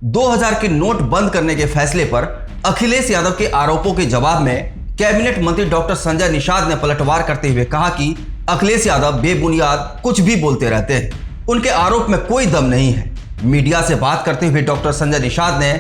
2000 के नोट बंद करने के फैसले पर अखिलेश यादव के आरोपों के जवाब में कैबिनेट मंत्री डॉक्टर संजय निषाद ने पलटवार करते हुए कहा कि अखिलेश यादव बेबुनियाद कुछ भी बोलते रहते हैं, उनके आरोप में कोई दम नहीं है। मीडिया से बात करते हुए डॉक्टर संजय निषाद ने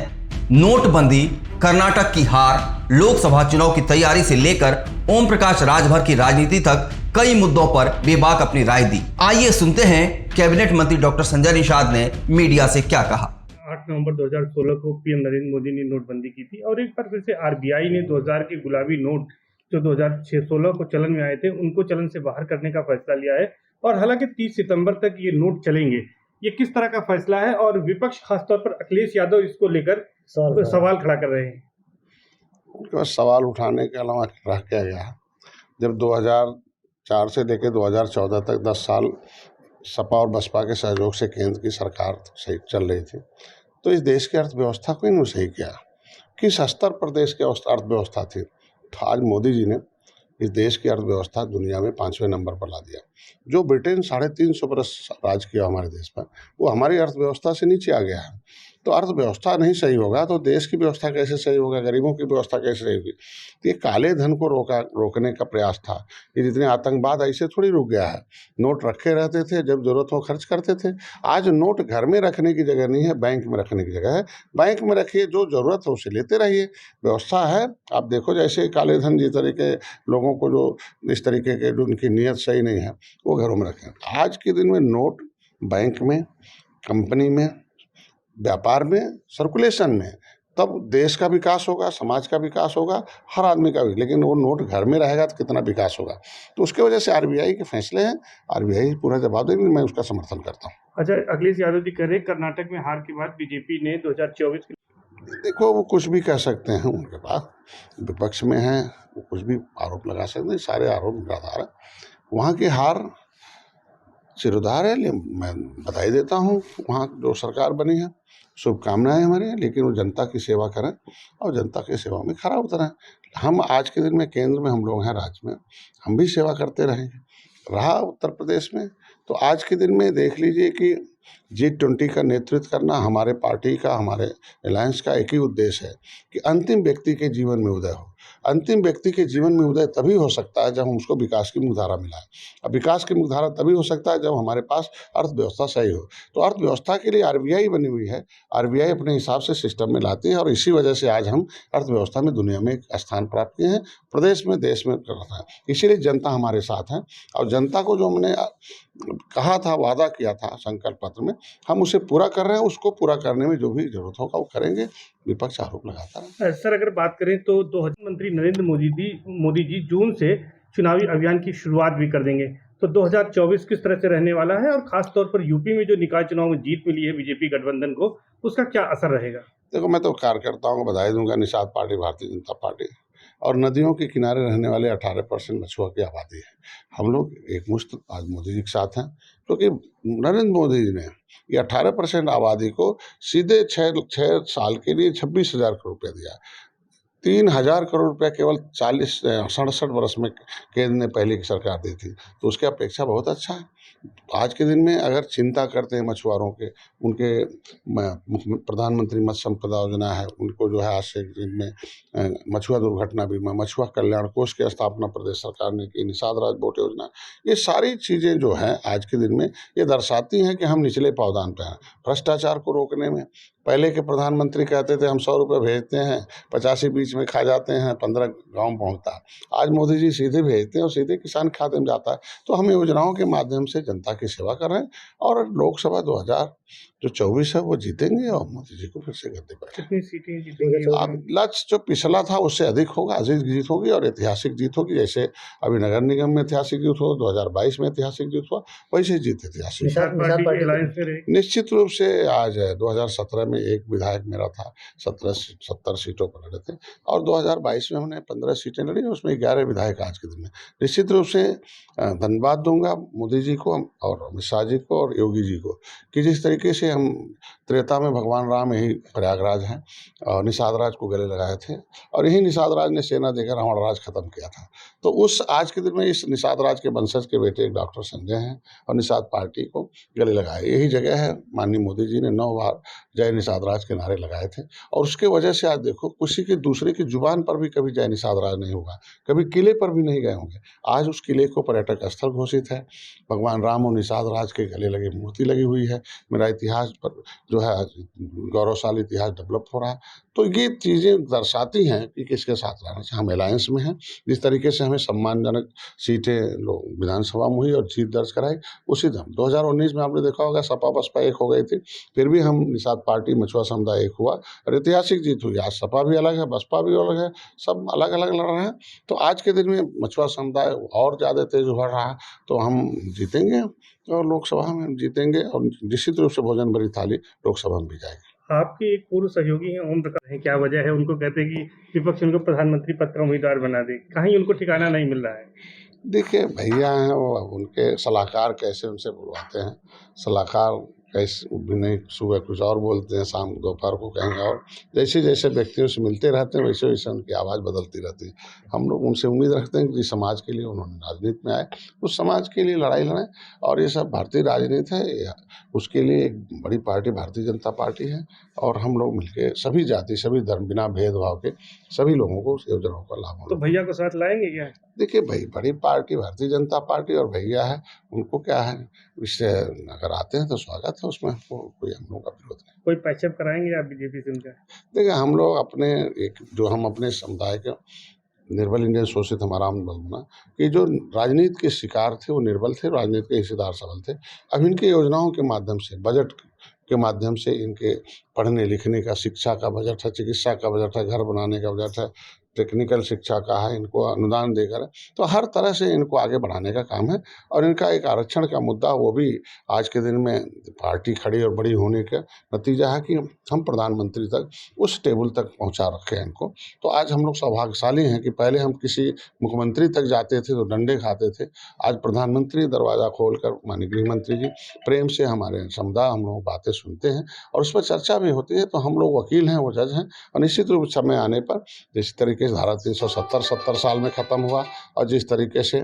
नोटबंदी, कर्नाटक की हार, लोकसभा चुनाव की तैयारी से लेकर ओम प्रकाश राजभर की राजनीति तक कई मुद्दों पर बेबाक अपनी राय दी। आइए सुनते हैं कैबिनेट मंत्री डॉक्टर संजय निषाद ने मीडिया से क्या कहा। 8 नवंबर 2016 को पीएम नरेंद्र मोदी ने नोटबंदी की थी और एक बार फिर से आरबीआई ने 2000 के गुलाबी नोट जो 2016 को चलन में आए थे उनको चलन से बाहर करने का फैसला लिया है। और हालांकि 30 सितंबर तक ये नोट चलेंगे। ये किस तरह का फैसला है और विपक्ष खासतौर पर अखिलेश यादव इसको लेकर सवाल खड़ा कर रहे हैं। उनके पास सवाल उठाने के अलावा रह क्या गया। जब 2004 से लेकर 2014 तक 10 साल सपा और बसपा के सहयोग से केंद्र की सरकार सही चल रही थी, तो इस देश की अर्थव्यवस्था को इन्होंने सही किया। किस स्तर पर देश की अर्थव्यवस्था थी, तो आज मोदी जी ने इस देश की अर्थव्यवस्था दुनिया में 5वें नंबर पर ला दिया। जो ब्रिटेन 350 बरस राज किया हमारे देश पर, वो हमारी अर्थव्यवस्था से नीचे आ गया है। तो अर्थव्यवस्था नहीं सही होगा तो देश की व्यवस्था कैसे सही होगा, गरीबों की व्यवस्था कैसे सही होगी। तो ये काले धन को रोकने का प्रयास था। ये जितने आतंकवाद ऐसे थोड़ी रुक गया है। नोट रखे रहते थे, जब जरूरत हो खर्च करते थे। आज नोट घर में रखने की जगह नहीं है, बैंक में रखने की जगह है। बैंक में रखिए, जो जरूरत है उसे लेते रहिए, व्यवस्था है। आप देखो जैसे काले धन जिस तरीके लोगों को जो इस तरीके के जो उनकी नीयत सही नहीं है वो घरों में रखें। आज के दिन में नोट बैंक में, कंपनी में, व्यापार में, सर्कुलेशन में, तब देश का विकास होगा, समाज का विकास होगा, हर आदमी का भी। लेकिन वो नोट घर में रहेगा तो कितना विकास होगा। तो उसके वजह से आरबीआई के फैसले हैं, आरबीआई पूरा जवाब देगी, मैं उसका समर्थन करता हूँ। अच्छा, अखिलेश यादव जी कह रहे कर्नाटक में हार के बाद बीजेपी ने 2024 देखो, वो कुछ भी कह सकते हैं, उनके पास विपक्ष में हैं, वो कुछ भी आरोप लगा सकते हैं, सारे आरोप निराधार है। वहाँ की हार सिरोधार है, मैं बधाई देता हूँ। वहाँ जो सरकार बनी है, शुभकामनाएं हमारी हैं, लेकिन वो जनता की सेवा करें और जनता की सेवा में खरा उतरें। हम आज के दिन में केंद्र में हम लोग हैं, राज्य में हम भी सेवा करते रहेंगे। रहा उत्तर प्रदेश में, तो आज के दिन में देख लीजिए कि G20 का नेतृत्व करना हमारे पार्टी का, हमारे अलायंस का एक ही उद्देश्य है कि अंतिम व्यक्ति के जीवन में उदय हो। अंतिम व्यक्ति के जीवन में उदय तभी हो सकता है जब हम उसको विकास की मुख्यधारा मिलाएं। अब विकास की मुख्यधारा तभी हो सकता है जब हमारे पास अर्थव्यवस्था सही हो। तो अर्थव्यवस्था के लिए आरबीआई बनी हुई है। आरबीआई अपने हिसाब से सिस्टम में लाती है और इसी वजह से आज हम अर्थव्यवस्था में दुनिया में एक स्थान प्राप्त किए हैं, प्रदेश में, देश में करता है। इसीलिए जनता हमारे साथ है और जनता को जो हमने कहा था, वादा किया था संकल्प पत्र में, हम उसे पूरा कर रहे हैं। उसको पूरा करने में जो भी जरूरत होगा वो करेंगे। विपक्ष आरोप लगाता है। सर, अगर बात करें तो 2000 मंत्री नरेंद्र मोदी जी जून से चुनावी अभियान की शुरुआत भी कर देंगे। तो 2024 किस तरह से रहने वाला है और खास तौर पर यूपी में जो निकाय चुनाव में जीत मिली है बीजेपी गठबंधन को, उसका क्या असर रहेगा। देखो, मैं तो कार्यकर्ताओं को बधाई दूंगा। निषाद पार्टी भारतीय जनता पार्टी और नदियों के किनारे रहने वाले 18% मछुआ की आबादी है। हम लोग एकमुश्त आज मोदी जी के साथ हैं, क्योंकि नरेंद्र मोदी जी ने ये 18% आबादी को सीधे 6 साल के लिए 26,000 करोड़ रुपया दिया। 3,000 करोड़ रुपया केवल 67 वर्ष में केंद्र ने पहले की सरकार दी थी, तो उसकी अपेक्षा बहुत अच्छा है। आज के दिन में अगर चिंता करते हैं मछुआरों के, उनके प्रधानमंत्री मत्स्य संपदा योजना है, उनको जो है आज से दिन में मछुआ दुर्घटना बीमा, मछुआ कल्याण कोष की स्थापना प्रदेश सरकार ने की, निषाद राज बोट योजना, ये सारी चीज़ें जो हैं आज के दिन में ये दर्शाती हैं कि हम निचले पावदान पे हैं। भ्रष्टाचार को रोकने में पहले के प्रधानमंत्री कहते थे हम 100 रुपये भेजते हैं, 85 बीच में खा जाते हैं, 15 गाँव पहुँचता। आज मोदी जी सीधे भेजते हैं और सीधे किसान खाते में जाता है। तो हम योजनाओं के माध्यम से जनता की सेवा कर रहे हैं और लोकसभा 2024 है वो जीतेंगे और मोदी जी को फिर से गद्दे पर। कितनी सीटें जीतेंगे। अब लक्ष्य जो पिछला था उससे अधिक होगा, अधिक जीत होगी और ऐतिहासिक जीत होगी। जैसे अभी नगर निगम में ऐतिहासिक जीत हुआ, 2022 में ऐतिहासिक जीत हुआ, वैसे जीत ऐतिहासिक। निश्चित रूप से आज 2017 में एक विधायक मेरा था, 70 सीटों पर लड़े थे और 2022 में हमने 15 सीटें लड़ी, उसमें 11 विधायक आज के दिन में। निश्चित रूप से धन्यवाद दूंगा मोदी जी को और अमित शाह जी को और योगी जी को कि जिस तरीके से हम त्रेता में भगवान राम यही प्रयागराज हैं और निषाद राज को गले लगाए थे और यही निषाद राज ने सेना देकर रावण राज खत्म किया था। तो उस आज के दिन में इस निषाद राज के वंशज के बेटे डॉक्टर संजय हैं और निषाद पार्टी को गले लगाए। यही जगह है। माननीय मोदी जी ने 9 बार जय निषाद राज के नारे लगाए थे। और उसके वजह से आज देखो किसी की दूसरे की जुबान पर भी कभी जय निषाद राज नहीं होगा, कभी किले पर भी नहीं गए होंगे। आज उस किले को पर्यटक स्थल घोषित है, भगवान राम और निषाद राज के गले लगी मूर्ति लगी हुई है। मेरा इतिहास पर जो है गौरवशाली इतिहास डेवलप हो रहा है। तो ये चीज़ें दर्शाती हैं कि किसके साथ रहना चाहिए। हम अलायंस में हैं। जिस तरीके से हमें सम्मानजनक सीटें लोग विधानसभा में हुई और जीत दर्ज कराई, उसी दिन 2019 में आपने देखा होगा सपा बसपा एक हो गई थी, फिर भी हम निषाद पार्टी मछुआ समुदाय एक हुआ और ऐतिहासिक जीत हुई। आज सपा भी अलग है, बसपा भी अलग है, सब अलग अलग लड़ रहे हैं। तो आज के दिन में मछुआ समुदाय और ज़्यादा तेज उभर रहा है, तो हम जीतेंगे और लोकसभा में जीतेंगे और निश्चित रूप से भोजन भरी थाली लोकसभा में भी जाएगी। आपके एक पूर्व सहयोगी हैं ओम प्रकाश हैं, क्या वजह है? उनको कहते हैं कि विपक्ष उनको प्रधानमंत्री पद का उम्मीदवार बना दे, कहीं उनको ठिकाना नहीं मिल रहा है। देखिए भैया हैं वो, अब उनके सलाहकार कैसे उनसे बुलवाते हैं, सलाहकार कैसे भी नहीं, सुबह कुछ और बोलते हैं, शाम दोपहर को कहेंगे और। जैसे जैसे व्यक्तियों से मिलते रहते हैं वैसे वैसे उनकी आवाज़ बदलती रहती है। हम लोग उनसे उम्मीद रखते हैं कि जिस समाज के लिए उन्होंने राजनीति में आए उस समाज के लिए लड़ाई लड़ें। और ये सब भारतीय राजनीति है, उसके लिए एक बड़ी पार्टी भारतीय जनता पार्टी है और हम लोग मिलके सभी जाति सभी धर्म बिना भेदभाव के सभी लोगों को उस योजनाओं का लाभ तो भैया को साथ लाएंगे क्या? देखिए भाई, बड़ी पार्टी भारतीय जनता पार्टी और भैया है, उनको क्या है, इससे अगर आते हैं तो स्वागत है, उसमें हमको कोई हम लोग का विरोध नहीं। कोई पैचअप कराएंगे आप बीजेपी से उनका? देखिए हम लोग अपने हम अपने समुदाय के निर्बल इंडियन शोषित हमारा आंदोलन कि जो राजनीति के शिकार थे वो निर्बल थे, राजनीति के हिस्सेदार सबल थे। अब इनकी योजनाओं के माध्यम से, बजट के माध्यम से, इनके पढ़ने लिखने का, शिक्षा का बजट है, चिकित्सा का बजट है, घर बनाने का बजट है, टेक्निकल शिक्षा का है, इनको अनुदान देकर, तो हर तरह से इनको आगे बढ़ाने का काम है। और इनका एक आरक्षण का मुद्दा, वो भी आज के दिन में पार्टी खड़ी और बड़ी होने का नतीजा है कि हम प्रधानमंत्री तक, उस टेबल तक पहुंचा रखे हैं इनको। तो आज हम लोग सौभाग्यशाली हैं कि पहले हम किसी मुख्यमंत्री तक जाते थे तो डंडे खाते थे, आज प्रधानमंत्री दरवाज़ा खोलकर, माननीय गृह मंत्री जी प्रेम से हमारे समुदाय हम लोग बातें सुनते हैं और उस पर चर्चा भी होती है। तो हम लोग वकील हैं, वो जज हैं, और निश्चित रूप से समय आने पर जिस तरीके से धारा 370 70 साल में ख़त्म हुआ और जिस तरीके से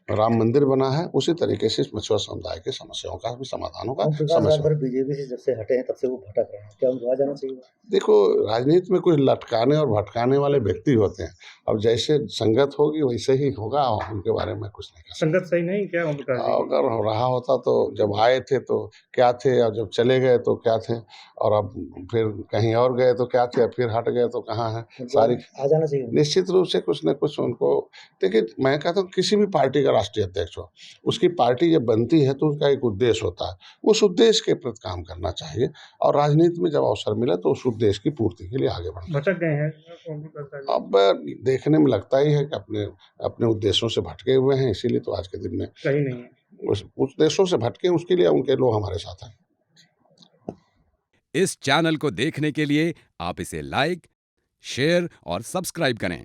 राम मंदिर बना है, उसी तरीके से इस मछुआ समुदाय की समस्याओं का भी समाधान होगा। बीजेपी से जब से हटे हैं तब से वो भटक रहे हैं, क्या उनको आ जाना चाहिए? देखो, राजनीति में कुछ लटकाने और भटकाने वाले व्यक्ति होते हैं। अब जैसे संगत होगी वैसे ही होगा, उनके बारे में कुछ नहीं कह सकते। संगत सही नहीं क्या ओम प्रकाश जी? अगर हो रहा होता तो जब आए थे तो क्या थे, और जब चले गए तो क्या थे, और अब फिर कहीं और गए तो क्या थे, फिर हट गए तो कहाँ हैं, सारी आ जाना चाहिए। निश्चित रूप से कुछ न कुछ उनको। देखिए, मैं कहता हूँ किसी भी पार्टी का राष्ट्रीय अध्यक्ष हो, उसकी पार्टी जब बनती है तो उसका एक उद्देश्य होता है, उस उद्देश्य के प्रति काम करना चाहिए और राजनीति में जब अवसर मिले तो उस उद्देश्य की पूर्ति के लिए आगे बढ़ना। भटक गए हैं ओम प्रकाश जी? अब देखने में लगता ही है कि अपने अपने उद्देश्यों से भटके हुए हैं, इसीलिए तो आज के दिन में सही नहीं है। उस उद्देश्यों से भटके, उसके लिए उनके लोग हमारे साथ हैं। इस चैनल को देखने के लिए आप इसे लाइक, शेयर और सब्सक्राइब करें।